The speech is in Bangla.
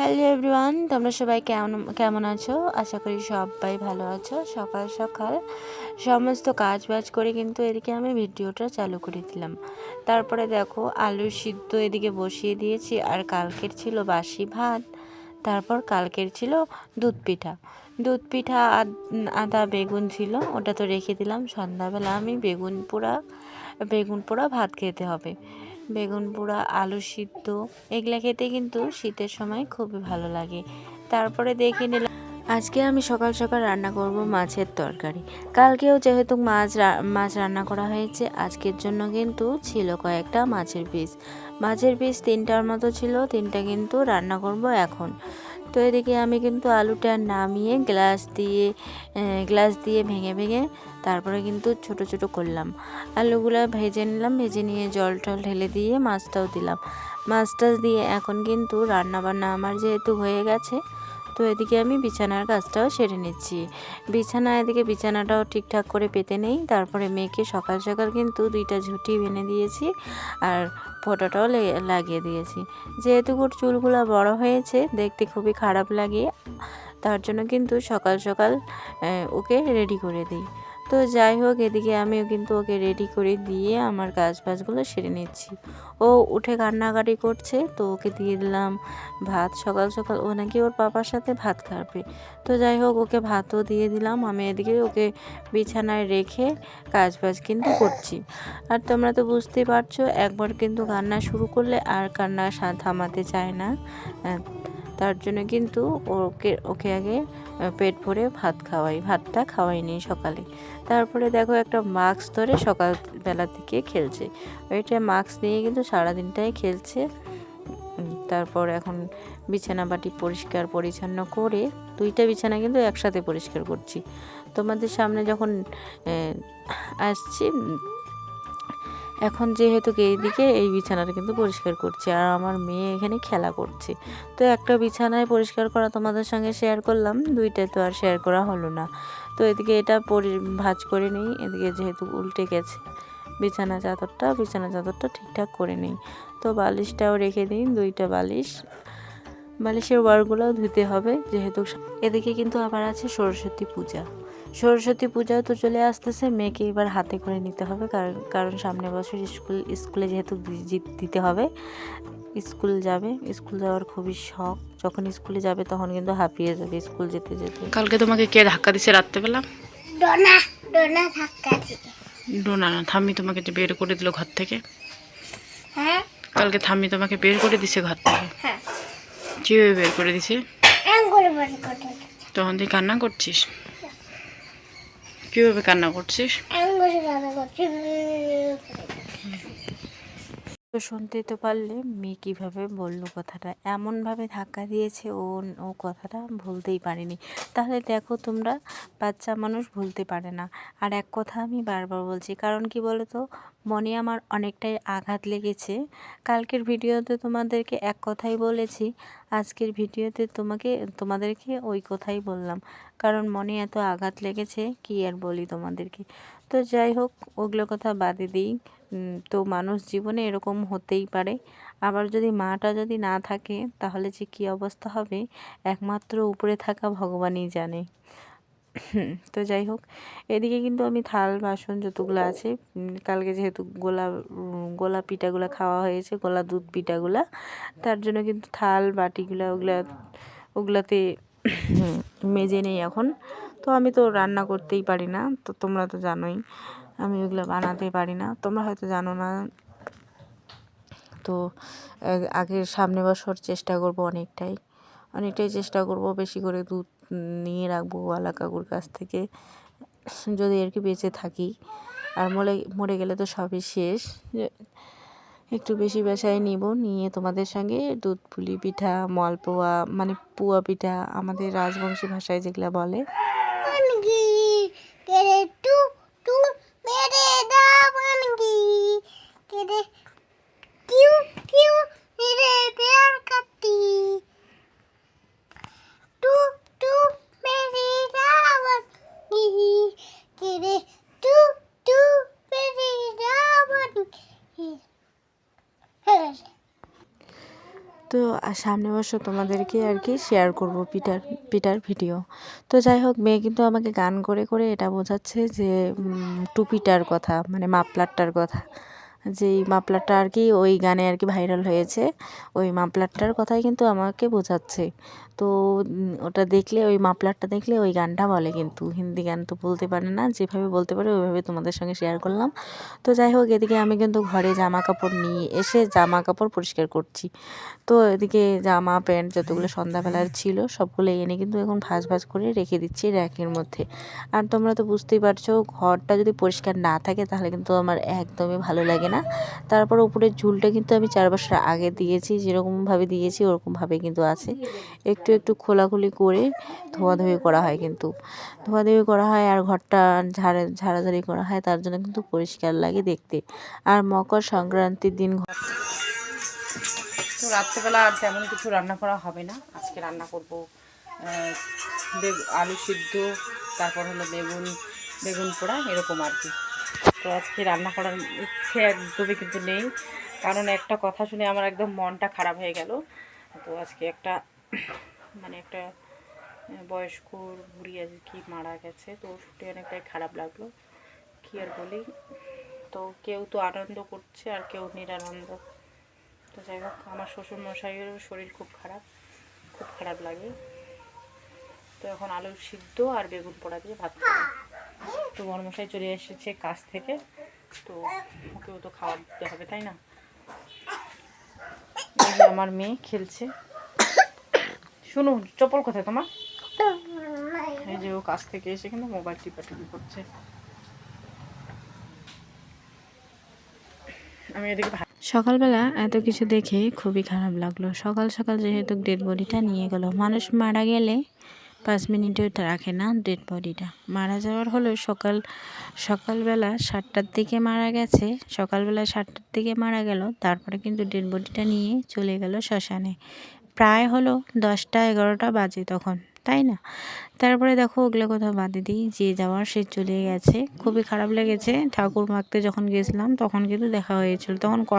হ্যালো এভরিওয়ান, তোমরা সবাই কেমন আছো? আশা করি সবাই ভালো আছো। সকাল সকাল সমস্ত কাজ বাজ করে কিন্তু এদিকে আমি ভিডিওটা চালু করে দিলাম। তারপরে দেখো আলু সিদ্ধ এদিকে বসিয়ে দিয়েছি, আর কালকের ছিল বাসি ভাত। তারপর কালকের ছিল দুধ পিঠা আদা বেগুন ছিল, ওটা তো রেখে দিলাম। সন্ধ্যাবেলা আমি বেগুন পোড়া ভাত খেতে হবে। বেগুন পোড়া আলু সিদ্ধ এগুলা খেতে কিন্তু শীতের সময় খুবই ভালো লাগে। তারপরে দেখে নিলাম আজকে আমি সকাল সকাল রান্না করব মাছের তরকারি। কালকেও যেহেতু মাছ রান্না করা হয়েছে, আজকের জন্য কিন্তু ছিল কয়েকটা মাছের পিস 3টার মতো ছিল। 3টা কিন্তু রান্না করব এখন। তো এদিকে আমি কিন্তু আলুটা নামিয়ে গ্লাস দিয়ে ভেঙে ভেঙে তারপরে কিন্তু ছোট ছোট করলাম। আলুগুলো ভেজে নিলাম, ভেজে নিয়ে জল টল ঢেলে দিয়ে মাছটাও দিলাম। মাছটা দিয়ে এখন কিন্তু রান্না বান্না আমার যেহেতু হয়ে গেছে, তো এদিকে আমি বিছানার কাজটাও সেরে নিচ্ছি। এদিকে বিছানাটাও ঠিকঠাক করে পেতে নেই। তারপরে মেয়েকে সকাল সকাল কিন্তু 2টা ঝুঁটি বেঁধে দিয়েছি, আর ফোঁটাটাও লাগিয়ে দিয়েছি। যেহেতু ওর চুলগুলো বড় হয়েছে, দেখতে খুবই খারাপ লাগে, তার জন্য কিন্তু সকাল সকাল ওকে রেডি করে দিই। তো যাই হোক, এদিকে আমিও কিন্তু ওকে রেডি করে দিয়ে আমার কাজগুলো সেরে নিচ্ছি। ও উঠে কান্নাকাটি করছে, তো ওকে দিয়ে দিলাম ভাত। সকাল সকাল ও নাকি ওর পাপার সাথে ভাত খাবে। তো যাই হোক, ওকে ভাতও দিয়ে দিলাম। আমি এদিকে ওকে বিছানায় রেখে কাজ কিন্তু করছি। আর তোমরা তো বুঝতেই পারছো, একবার কিন্তু কান্না শুরু করলে আর কান্না থামাতে চায় না। তার জন্য কিন্তু ওকে আগে পেট ভরে ভাতটা খাওয়াইনি সকালে। তারপরে দেখো একটা মাস্ক ধরে সকালবেলা থেকে খেলছে। ওইটা মাস্ক নিয়ে কিন্তু সারাদিনটাই খেলছে। তারপর এখন বিছানা বাটি পরিষ্কার পরিচ্ছন্ন করে 2টা বিছানা কিন্তু একসাথে পরিষ্কার করছি। তোমাদের সামনে যখন আসছি, এখন যেহেতু এইদিকে এই বিছানাটা কিন্তু পরিষ্কার করছে, আর আমার মেয়ে এখানে খেলা করছে। তো একটা বিছানায় পরিষ্কার করা তোমাদের সঙ্গে শেয়ার করলাম, 2টায় তো আর শেয়ার করা হলো না। তো এদিকে এটা ভাঁজ করে নিই। এদিকে যেহেতু উল্টে গেছে বিছানা চাদরটা ঠিকঠাক করে নিই। তো বালিশটাও রেখে দিই, 2টা বালিশের ওয়ারগুলোও ধুতে হবে যেহেতু। এদিকে কিন্তু আবার আছে সরস্বতী পূজাও তো চলে আসতেছে। মেয়েকে এবার হাতে করে নিতে হবে, কারণ সামনে বছর স্কুলে যেহেতু দিতে হবে। স্কুল যাওয়ার খুবই শখ। যখন স্কুলে যাবে তখন কিন্তু হাঁপিয়ে যাবে স্কুল যেতে যেতে। কালকে তোমাকে কে ধাক্কা দিছে রাত্রেবেলা? ডোনা ধাক্কা দিছে। ডোনা না, থাম্মি তোমাকে যে বের করে দিল ঘর থেকে। হ্যাঁ, কালকে থাম্মি তোমাকে বের করে দিছে ঘর থেকে। হ্যাঁ। কিভাবে বের করে দিছে? আঙ্গুলে বের করে দিছে। তখন তুই কান্না করছিস? কিভাবে কান্না করছিস? আঙ্গুলে কান্না করছে। তো শুনতেই তো পারলে মেয়ে কীভাবে বললো কথাটা, এমনভাবে ধাক্কা দিয়েছে ও কথাটা ভুলতেই পারেনি। তাহলে দেখো তোমরা, বাচ্চা মানুষ ভুলতে পারে না। আর এক কথা আমি বারবার বলছি, কারণ কি বলো তো, মনে আমার অনেকটাই আঘাত লেগেছে। কালকের ভিডিওতে তোমাদেরকে এক কথাই বলেছি, আজকের ভিডিওতে তোমাদেরকে ওই কথাই বললাম, কারণ মনে এত আঘাত লেগেছে, কি আর বলি তোমাদেরকে। তো যাই হোক, ওগুলো কথা বাদে দিই। তো মানুষ জীবনে এরকম হতেই পারে। আবার যদি মাটা যদি না থাকে, তাহলে যে কী অবস্থা হবে একমাত্র উপরে থাকা ভগবানই জানে। তো যাই হোক, এদিকে কিন্তু আমি থাল বাসন যতগুলো আছে, কালকে যেহেতু গোলা পিঠাগুলো খাওয়া হয়েছে, গোলা দুধ পিঠাগুলা, তার জন্য কিন্তু থাল বাটিগুলো ওগুলাতে মেজে নেই এখন। তো আমি তো রান্না করতেই পারি না, তো তোমরা তো জানোই আমি ওগুলো বানাতে পারি না, তোমরা হয়তো জানো না। তো আগের সামনে বছর চেষ্টা করব, অনেকটাই চেষ্টা করব, বেশি করে দুধ নিয়ে রাখবো ওয়ালা কাকুর কাছ থেকে, যদি আর কি বেঁচে থাকি। আর মরে গেলে তো সবই শেষ। একটু বেশি বেশাই নিয়ে তোমাদের সঙ্গে দুধ পুলি পিঠা, মালপোয়া মানে পুয়া পিঠা, আমাদের রাজবংশী ভাষায় যেগুলো বলে, তো সামনে বছর তোমাদেরকে আর কি শেয়ার করব পিঠার ভিডিও। তো যাই হোক, মেয়ে কিন্তু আমাকে গান করে করে এটা বোঝাচ্ছে যে টুপিটার কথা, মানে মাপলারটার কথা, যে এই মাপলারটা আর কি ওই গানে আর কি ভাইরাল হয়েছে, ওই মাপলারটার কথাই কিন্তু আমাকে বোঝাচ্ছে। তো ওটা দেখলে, ওই মাপলারটা দেখলে ওই গানটা বলে, কিন্তু হিন্দি গান তো বলতে পারে না, যেভাবে বলতে পারে ওইভাবে তোমাদের সঙ্গে শেয়ার করলাম। তো যাই হোক, এদিকে আমি কিন্তু ঘরে জামা কাপড় নিয়ে এসে জামা কাপড় পরিষ্কার করছি। তো এদিকে জামা প্যান্ট যতগুলো সন্ধ্যাবেলার ছিল সবগুলো এনে কিন্তু এখন ভাঁজ ভাঁজ করে রেখে দিচ্ছি র্যাকের মধ্যে। আর তোমরা তো বুঝতেই পারছো, ঘরটা যদি পরিষ্কার না থাকে তাহলে কিন্তু আমার একদমই ভালো লাগে না। তারপর উপরের ঝুলটা কিন্তু আমি 4 বছর আগে দিয়েছি, যেরকমভাবে দিয়েছি ওরকমভাবে কিন্তু আছে। একটু একটু খোলাখুলি করে ধোয়াধুয়ি করা হয়, কিন্তু ধোয়াধুয়ি করা হয় আর ঘরটা ঝাড়াঝাড়ি করা হয়, তার জন্য কিন্তু পরিষ্কার লাগে দেখতে। আর মকর সংক্রান্তির দিন তো রাত্রেবেলা আর তেমন কিছু রান্না করা হবে না। আজকে রান্না করব আলু সিদ্ধ, তারপর হলো বেগুন পোড়া, এরকম আর কি। তো আজকে রান্না করার ইচ্ছে একদমই কিন্তু নেই, কারণ একটা কথা শুনে আমার একদম মনটা খারাপ হয়ে গেল। তো আজকে একটা একটা বয়স্ক বুড়ি আর কি মারা গেছে, তো শুনে অনেকটাই খারাপ লাগলো, কি আর বলি। তো কেউ তো আনন্দ করছে আর কেউ নিরানন্দ। তো যাই হোক, আমার শ্বশুর মশাইয়েরও শরীর খুব খারাপ লাগে। তো এখন আলু সিদ্ধ আর বেগুন পোড়া দিয়ে ভাত খাবো। তো বড়মশাই চলে এসেছে কাজ থেকে, তো ওকেও তো খাওয়া দিতে হবে, তাই না? এই যে আমার মেয়ে খেলছে। শুনুন, চপ্পল কোথায় তোমার? এই যে ও কাজ থেকে এসে কিন্তু মোবাইল টিপাটিপি করছে। আমি এদিকে সকালবেলা এত কিছু দেখে খুবই খারাপ লাগলো। সকাল সকাল যেহেতু ডেড বডিটা নিয়ে গেল, মানুষ মারা গেলে 5 মিনিটও রাখে না ডেড বডিটা। মারা যাওয়ার হলো সকালবেলা 7টার দিকে মারা গেছে, সকালবেলা 7টার দিকে মারা গেল, তারপরে কিন্তু ডেড বডিটা নিয়ে চলে গেল শ্মশানে। প্রায় হলো 10টা 11টা বাজে তখন, তাই না? তারপরে দেখো, ওগুলো কোথাও বাদে দিই, যে যাওয়ার সে চলে গেছে। খুবই খারাপ লেগেছে। ঠাকুর মাখতে যখন গেছিলাম তখন কিন্তু দেখা হয়েছিল, তখন কথা